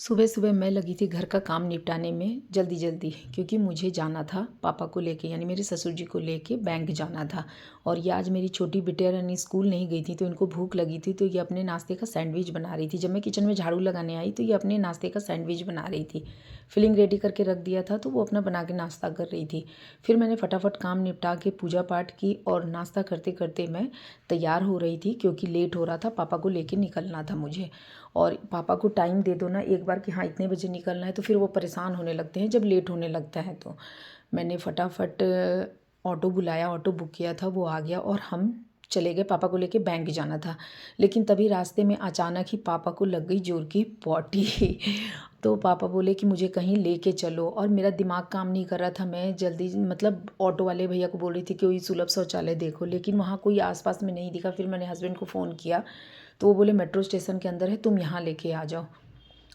सुबह सुबह मैं लगी थी घर का काम निपटाने में जल्दी जल्दी, क्योंकि मुझे जाना था पापा को लेके, यानी मेरे ससुर जी को लेके बैंक जाना था। और ये आज मेरी छोटी बिटिया रानी स्कूल नहीं गई थी तो इनको भूख लगी थी, तो ये अपने नाश्ते का सैंडविच बना रही थी। जब मैं किचन में झाड़ू लगाने आई तो ये अपने नाश्ते का सैंडविच बना रही थी। फिलिंग रेडी करके रख दिया था तो वो अपना बना के नाश्ता कर रही थी। फिर मैंने फटाफट काम निपटा के पूजा पाठ की और नाश्ता करते करते मैं तैयार हो रही थी, क्योंकि लेट हो रहा था, पापा को लेके निकलना था मुझे। और पापा को टाइम दे दो ना एक बार कि हाँ इतने बजे निकलना है, तो फिर वो परेशान होने लगते हैं जब लेट होने लगता है। तो मैंने फटाफट ऑटो बुलाया, ऑटो बुक किया था, वो आ गया और हम चले गए। पापा को लेके बैंक जाना था, लेकिन तभी रास्ते में अचानक ही पापा को लग गई जोर की पॉटी। तो पापा बोले कि मुझे कहीं लेके चलो, और मेरा दिमाग काम नहीं कर रहा था। मैं जल्दी मतलब ऑटो वाले भैया को बोल रही थी कि कोई सुलभ शौचालय देखो, लेकिन वहाँ कोई आसपास में नहीं दिखा। फिर मैंने हस्बैंड को फ़ोन किया तो वो बोले मेट्रो स्टेशन के अंदर है, तुम यहाँ लेके आ जाओ।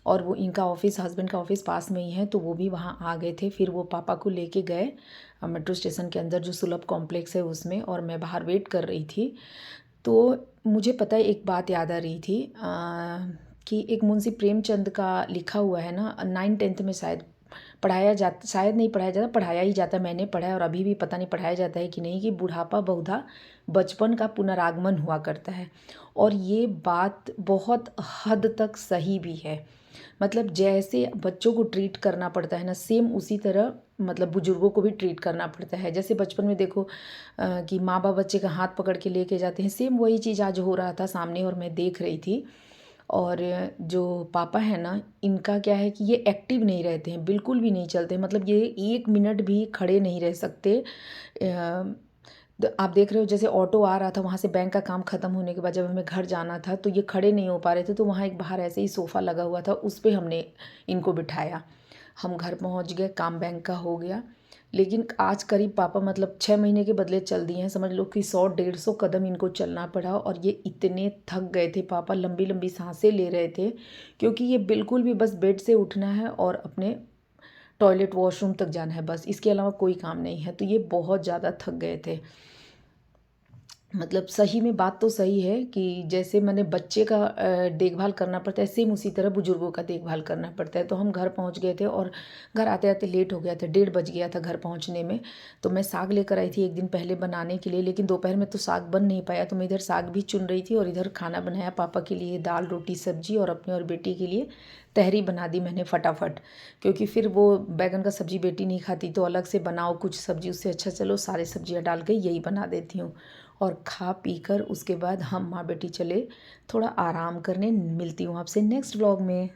और वो इनका ऑफिस, हस्बैंड का ऑफिस पास में ही है, तो वो भी वहाँ आ गए थे। फिर वो पापा को लेके गए मेट्रो स्टेशन के अंदर जो सुलभ कॉम्प्लेक्स है उसमें, और मैं बाहर वेट कर रही थी। तो मुझे पता है एक बात याद आ रही थी कि एक मुंशी प्रेमचंद का लिखा हुआ है ना, 9th-10th में शायद पढ़ाया जाता, शायद नहीं पढ़ाया जाता, पढ़ाया ही जाता, मैंने पढ़ा है और अभी भी पता नहीं पढ़ाया जाता है कि नहीं, कि बुढ़ापा बहुधा बचपन का पुनरागमन हुआ करता है। और ये बात बहुत हद तक सही भी है। मतलब जैसे बच्चों को ट्रीट करना पड़ता है ना, सेम उसी तरह मतलब बुजुर्गों को भी ट्रीट करना पड़ता है। जैसे बचपन में देखो कि माँ बाप बच्चे का हाथ पकड़ के लेके जाते हैं, सेम वही चीज़ आज हो रहा था सामने और मैं देख रही थी। और जो पापा है ना, इनका क्या है कि ये एक्टिव नहीं रहते हैं, बिल्कुल भी नहीं चलते, मतलब ये 1 मिनट भी खड़े नहीं रह सकते। आप देख रहे हो जैसे ऑटो आ रहा था वहाँ से, बैंक का काम ख़त्म होने के बाद जब हमें घर जाना था तो ये खड़े नहीं हो पा रहे थे, तो वहाँ एक बाहर ऐसे ही सोफ़ा लगा हुआ था, उस पर हमने इनको बिठाया। हम घर पहुँच गए, काम बैंक का हो गया। लेकिन आज करीब पापा मतलब 6 महीने के बदले चल दिए हैं, समझ लो कि 100-150 कदम इनको चलना पड़ा। और ये इतने थक गए थे, पापा लंबी लंबी सांसें ले रहे थे, क्योंकि ये बिल्कुल भी बस बेड से उठना है और अपने टॉयलेट वॉशरूम तक जाना है, बस इसके अलावा कोई काम नहीं है। तो ये बहुत ज़्यादा थक गए थे। मतलब सही में बात तो सही है कि जैसे मैंने बच्चे का देखभाल करना पड़ता है, सेम उसी तरह बुजुर्गों का देखभाल करना पड़ता है। तो हम घर पहुंच गए थे और घर आते आते लेट हो गया था, 1:30 बज गया था घर पहुंचने में। तो मैं साग लेकर आई थी एक दिन पहले बनाने के लिए, लेकिन दोपहर में तो साग बन नहीं पाया, तो मैं इधर साग भी चुन रही थी और इधर खाना बनाया पापा के लिए, दाल रोटी सब्जी, और अपने और बेटी के लिए तहरी बना दी मैंने फटाफट। क्योंकि फिर वो बैगन का सब्जी बेटी नहीं खाती, तो अलग से बनाओ कुछ सब्जी, उससे अच्छा चलो सारे सब्जियां डाल के यही बना देती हूँ। और खा पी कर उसके बाद हम माँ बेटी चले थोड़ा आराम करने। मिलती हूँ आपसे नेक्स्ट व्लॉग में।